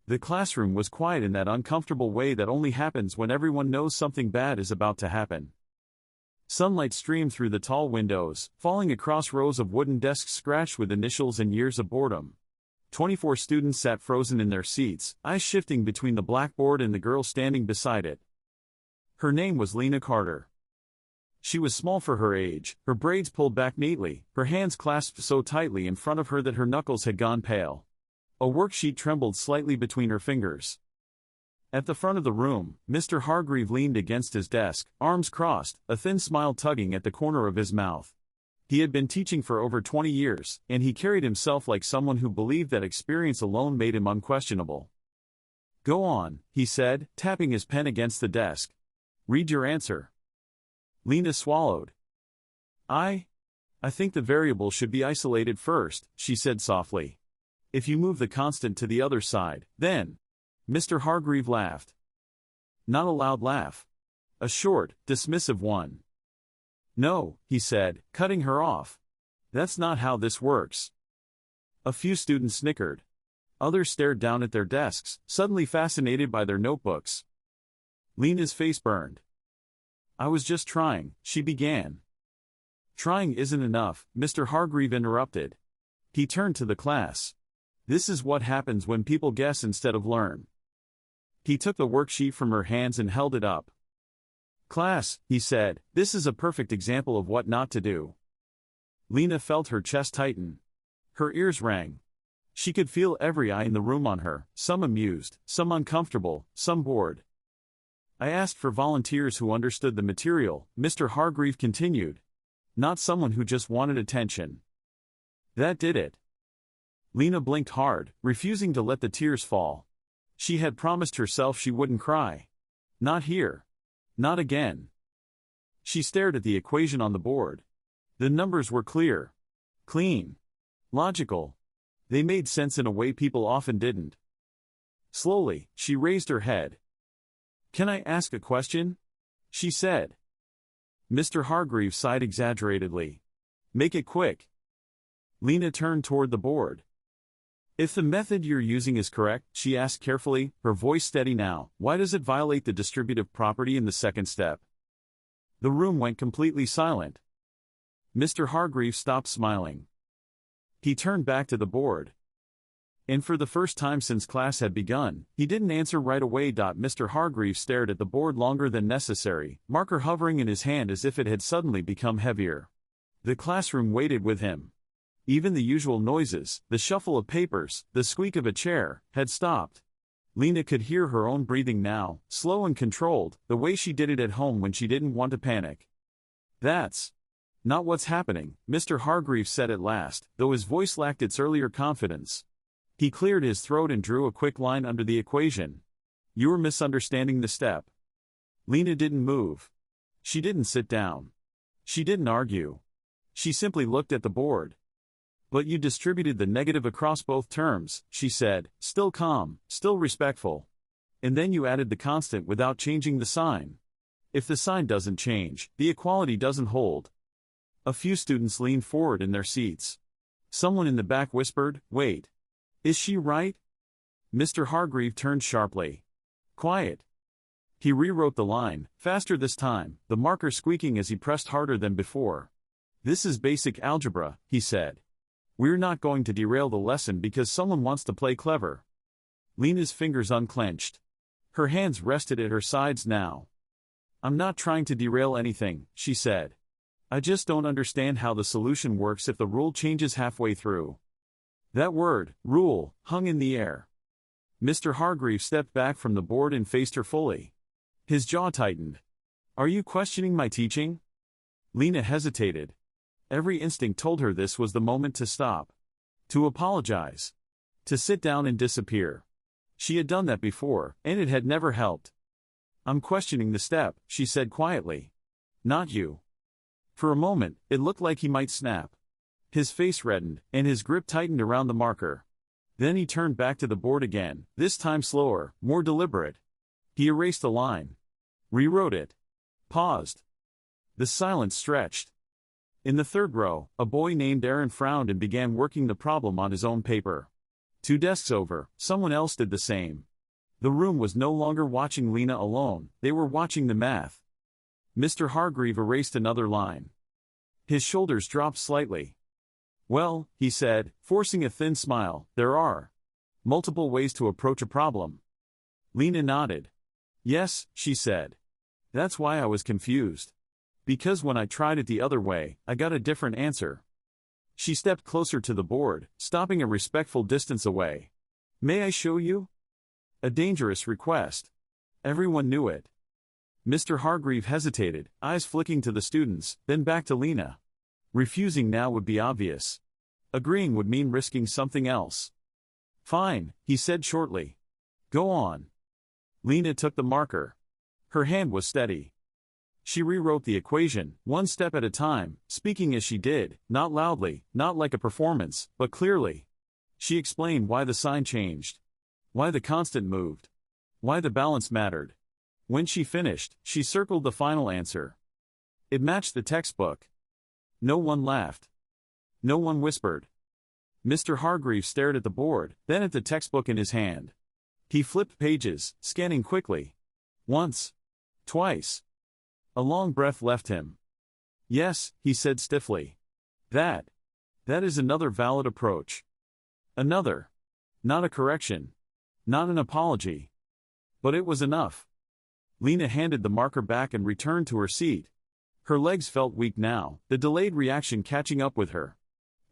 The classroom was quiet in that uncomfortable way that only happens when everyone knows something bad is about to happen. Sunlight streamed through the tall windows, falling across rows of wooden desks scratched with initials and years of boredom. 24 students sat frozen in their seats, eyes shifting between the blackboard and the girl standing beside it. Her name was Lena Carter. She was small for her age, her braids pulled back neatly, her hands clasped so tightly in front of her that her knuckles had gone pale. A worksheet trembled slightly between her fingers. At the front of the room, Mr. Hargreave leaned against his desk, arms crossed, a thin smile tugging at the corner of his mouth. He had been teaching for over 20 years, and he carried himself like someone who believed that experience alone made him unquestionable. "Go on," he said, tapping his pen against the desk. "Read your answer." Lena swallowed. I think the variable should be isolated first," she said softly. "If you move the constant to the other side, then—" Mr. Hargreave laughed. Not a loud laugh. A short, dismissive one. "No," he said, cutting her off. "That's not how this works." A few students snickered. Others stared down at their desks, suddenly fascinated by their notebooks. Lena's face burned. "I was just trying," she began. "Trying isn't enough," Mr. Hargreave interrupted. He turned to the class. "This is what happens when people guess instead of learn." He took the worksheet from her hands and held it up. "Class," he said, "this is a perfect example of what not to do." Lena felt her chest tighten. Her ears rang. She could feel every eye in the room on her, some amused, some uncomfortable, some bored. "I asked for volunteers who understood the material," Mr. Hargreave continued. "Not someone who just wanted attention. That did it." Lena blinked hard, refusing to let the tears fall. She had promised herself she wouldn't cry. Not here. Not again. She stared at the equation on the board. The numbers were clear. Clean. Logical. They made sense in a way people often didn't. Slowly, she raised her head. "Can I ask a question?" she said. Mr. Hargreave sighed exaggeratedly. "Make it quick." Lena turned toward the board. "If the method you're using is correct," she asked carefully, her voice steady now, "why does it violate the distributive property in the second step?" The room went completely silent. Mr. Hargreave stopped smiling. He turned back to the board. And for the first time since class had begun, he didn't answer right away. Mr. Hargreave stared at the board longer than necessary, marker hovering in his hand as if it had suddenly become heavier. The classroom waited with him. Even the usual noises, the shuffle of papers, the squeak of a chair, had stopped. Lena could hear her own breathing now, slow and controlled, the way she did it at home when she didn't want to panic. "That's not what's happening," Mr. Hargreave said at last, though his voice lacked its earlier confidence. He cleared his throat and drew a quick line under the equation. "You're misunderstanding the step." Lena didn't move. She didn't sit down. She didn't argue. She simply looked at the board. "But you distributed the negative across both terms," she said, still calm, still respectful. "And then you added the constant without changing the sign. If the sign doesn't change, the equality doesn't hold." A few students leaned forward in their seats. Someone in the back whispered, "Wait. Is she right?" Mr. Hargreave turned sharply. "Quiet." He rewrote the line, faster this time, the marker squeaking as he pressed harder than before. "This is basic algebra," he said. "We're not going to derail the lesson because someone wants to play clever." Lena's fingers unclenched. Her hands rested at her sides now. "I'm not trying to derail anything," she said. "I just don't understand how the solution works if the rule changes halfway through." That word, rule, hung in the air. Mr. Hargreave stepped back from the board and faced her fully. His jaw tightened. "Are you questioning my teaching?" Lena hesitated. Every instinct told her this was the moment to stop. To apologize. To sit down and disappear. She had done that before, and it had never helped. "I'm questioning the step," she said quietly. "Not you." For a moment, it looked like he might snap. His face reddened, and his grip tightened around the marker. Then he turned back to the board again, this time slower, more deliberate. He erased a line. Rewrote it. Paused. The silence stretched. In the third row, a boy named Aaron frowned and began working the problem on his own paper. 2 desks over, someone else did the same. The room was no longer watching Lena alone, they were watching the math. Mr. Hargreave erased another line. His shoulders dropped slightly. Well, he said, forcing a thin smile, there are multiple ways to approach a problem. Lena nodded. Yes, she said. That's why I was confused. Because when I tried it the other way, I got a different answer. She stepped closer to the board, stopping a respectful distance away. May I show you? A dangerous request. Everyone knew it. Mr. Hargreave hesitated, eyes flicking to the students, then back to Lena. Refusing now would be obvious. Agreeing would mean risking something else. Fine, he said shortly. Go on. Lena took the marker. Her hand was steady. She rewrote the equation, one step at a time, speaking as she did, not loudly, not like a performance, but clearly. She explained why the sign changed. Why the constant moved. Why the balance mattered. When she finished, she circled the final answer. It matched the textbook. No one laughed. No one whispered. Mr. Hargreave stared at the board, then at the textbook in his hand. He flipped pages, scanning quickly. Once. Twice. A long breath left him. Yes, he said stiffly. That is another valid approach. Another. Not a correction. Not an apology. But it was enough. Lena handed the marker back and returned to her seat. Her legs felt weak now, the delayed reaction catching up with her.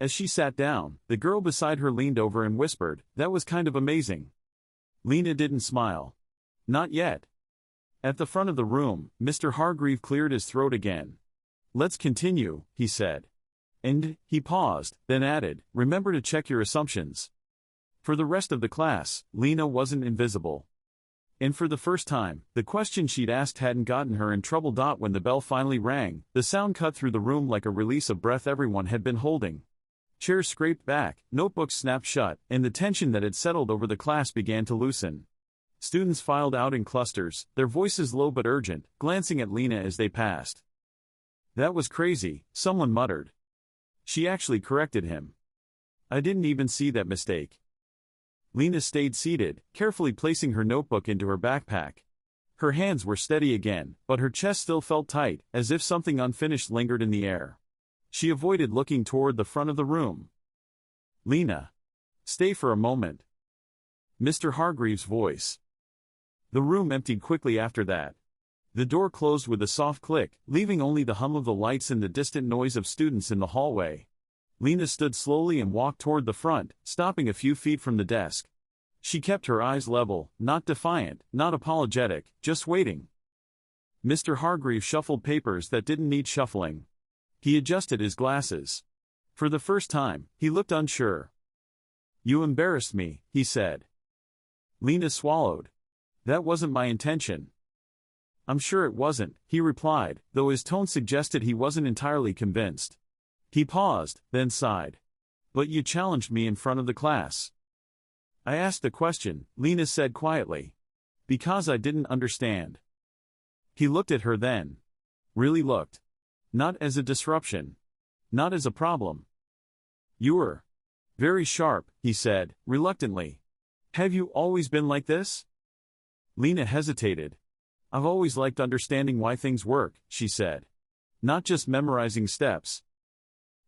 As she sat down, the girl beside her leaned over and whispered, "That was kind of amazing." Lena didn't smile. Not yet. At the front of the room, Mr. Hargreave cleared his throat again. "Let's continue," he said. And, he paused, then added, "Remember to check your assumptions." For the rest of the class, Lena wasn't invisible. And for the first time, the question she'd asked hadn't gotten her in trouble. When the bell finally rang, the sound cut through the room like a release of breath everyone had been holding. Chairs scraped back, notebooks snapped shut, and the tension that had settled over the class began to loosen. Students filed out in clusters, their voices low but urgent, glancing at Lena as they passed. "That was crazy," someone muttered. She actually corrected him. "I didn't even see that mistake." Lena stayed seated, carefully placing her notebook into her backpack. Her hands were steady again, but her chest still felt tight, as if something unfinished lingered in the air. She avoided looking toward the front of the room. "Lena. Stay for a moment." Mr. Hargreave's voice. The room emptied quickly after that. The door closed with a soft click, leaving only the hum of the lights and the distant noise of students in the hallway. Lena stood slowly and walked toward the front, stopping a few feet from the desk. She kept her eyes level, not defiant, not apologetic, just waiting. Mr. Hargreave shuffled papers that didn't need shuffling. He adjusted his glasses. For the first time, he looked unsure. "You embarrassed me," he said. Lena swallowed. "That wasn't my intention." "I'm sure it wasn't," he replied, though his tone suggested he wasn't entirely convinced. He paused, then sighed. "But you challenged me in front of the class." "I asked a question," Lena said quietly. "Because I didn't understand." He looked at her then. Really looked. Not as a disruption. Not as a problem. "You were very sharp," he said, reluctantly. "Have you always been like this?" Lena hesitated. "I've always liked understanding why things work," she said. "Not just memorizing steps."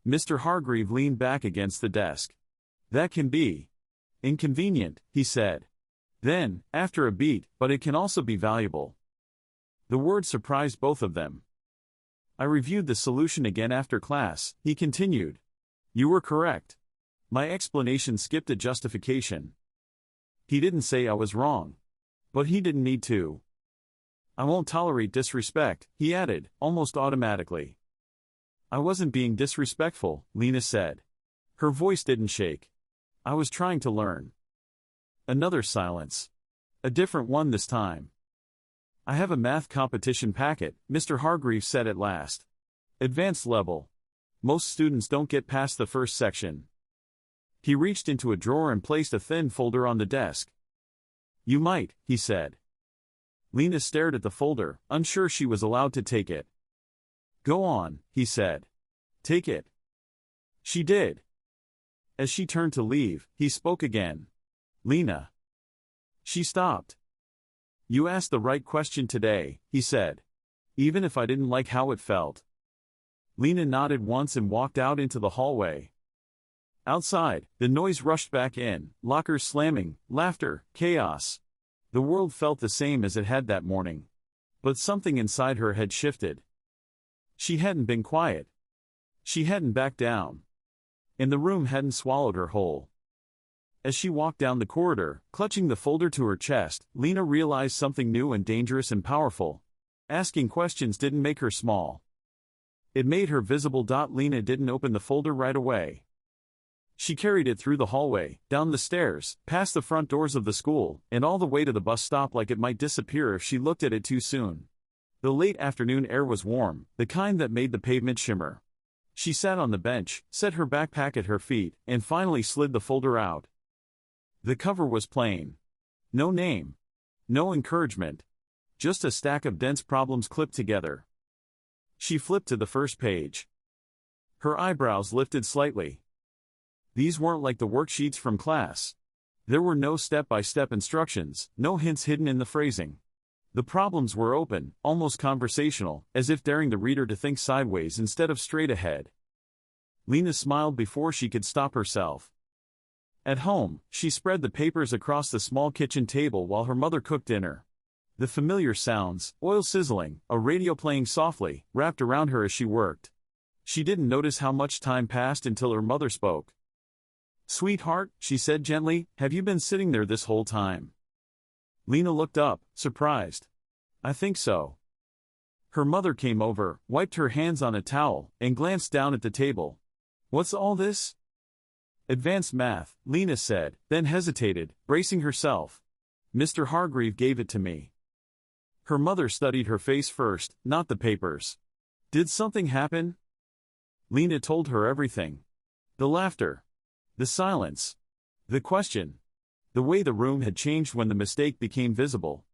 Mr. Hargreave leaned back against the desk. "That can be inconvenient," he said. Then, after a beat, "But it can also be valuable." The word surprised both of them. "I reviewed the solution again after class," he continued. "You were correct. My explanation skipped a justification." He didn't say I was wrong. But he didn't need to. "I won't tolerate disrespect," he added, almost automatically. "I wasn't being disrespectful," Lena said. Her voice didn't shake. "I was trying to learn." Another silence. A different one this time. "I have a math competition packet," Mr. Hargreave said at last. "Advanced level. Most students don't get past the first section." He reached into a drawer and placed a thin folder on the desk. "You might," he said. Lena stared at the folder, unsure she was allowed to take it. "Go on," he said. "Take it." She did. As she turned to leave, he spoke again. Lena. She stopped. You asked the right question today, he said. Even if I didn't like how it felt. Lena nodded once and walked out into the hallway. Outside, the noise rushed back in, lockers slamming, laughter, chaos. The world felt the same as it had that morning. But something inside her had shifted. She hadn't been quiet. She hadn't backed down. And the room hadn't swallowed her whole. As she walked down the corridor, clutching the folder to her chest, Lena realized something new and dangerous and powerful. Asking questions didn't make her small. It made her visible. Lena didn't open the folder right away. She carried it through the hallway, down the stairs, past the front doors of the school, and all the way to the bus stop like it might disappear if she looked at it too soon. The late afternoon air was warm, the kind that made the pavement shimmer. She sat on the bench, set her backpack at her feet, and finally slid the folder out. The cover was plain. No name. No encouragement. Just a stack of dense problems clipped together. She flipped to the first page. Her eyebrows lifted slightly. These weren't like the worksheets from class. There were no step-by-step instructions, no hints hidden in the phrasing. The problems were open, almost conversational, as if daring the reader to think sideways instead of straight ahead. Lena smiled before she could stop herself. At home, she spread the papers across the small kitchen table while her mother cooked dinner. The familiar sounds, oil sizzling, a radio playing softly, wrapped around her as she worked. She didn't notice how much time passed until her mother spoke. "Sweetheart," she said gently, "have you been sitting there this whole time?" Lena looked up, surprised. "I think so." Her mother came over, wiped her hands on a towel, and glanced down at the table. "What's all this?" "Advanced math," Lena said, then hesitated, bracing herself. "Mr. Hargreave gave it to me." Her mother studied her face first, not the papers. "Did something happen?" Lena told her everything. The laughter. The silence. The question. The way the room had changed when the mistake became visible.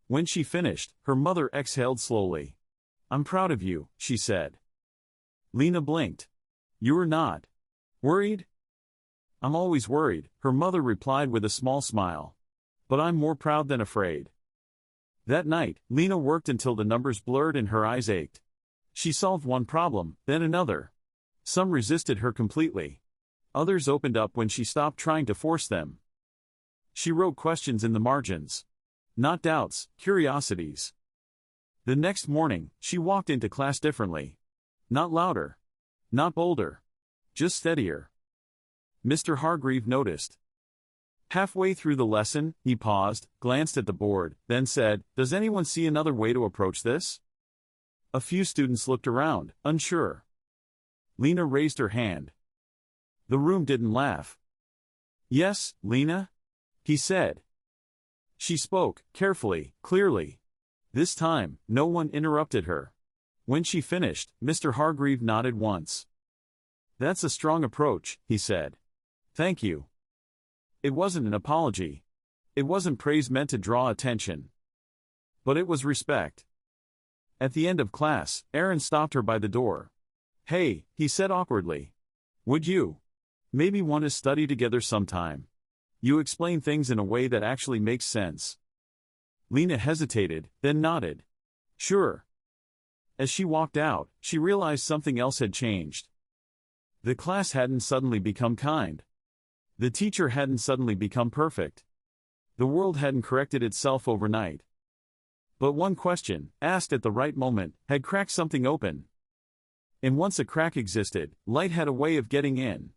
When she finished, her mother exhaled slowly. "I'm proud of you," she said. Lena blinked. "You're not worried?" "I'm always worried," her mother replied with a small smile. "But I'm more proud than afraid." That night, Lena worked until the numbers blurred and her eyes ached. She solved one problem, then another. Some resisted her completely. Others opened up when she stopped trying to force them. She wrote questions in the margins. Not doubts, curiosities. The next morning, she walked into class differently. Not louder. Not bolder. Just steadier. Mr. Hargreave noticed. Halfway through the lesson, he paused, glanced at the board, then said, "Does anyone see another way to approach this?" A few students looked around, unsure. Lena raised her hand. The room didn't laugh. "Yes, Lena?" he said. She spoke, carefully, clearly. This time, no one interrupted her. When she finished, Mr. Hargreave nodded once. "That's a strong approach," he said. "Thank you." It wasn't an apology. It wasn't praise meant to draw attention. But it was respect. At the end of class, Aaron stopped her by the door. "Hey," he said awkwardly. "Would you maybe want to study together sometime? You explain things in a way that actually makes sense." Lena hesitated, then nodded. "Sure." As she walked out, she realized something else had changed. The class hadn't suddenly become kind. The teacher hadn't suddenly become perfect. The world hadn't corrected itself overnight. But one question, asked at the right moment, had cracked something open. And once a crack existed, light had a way of getting in.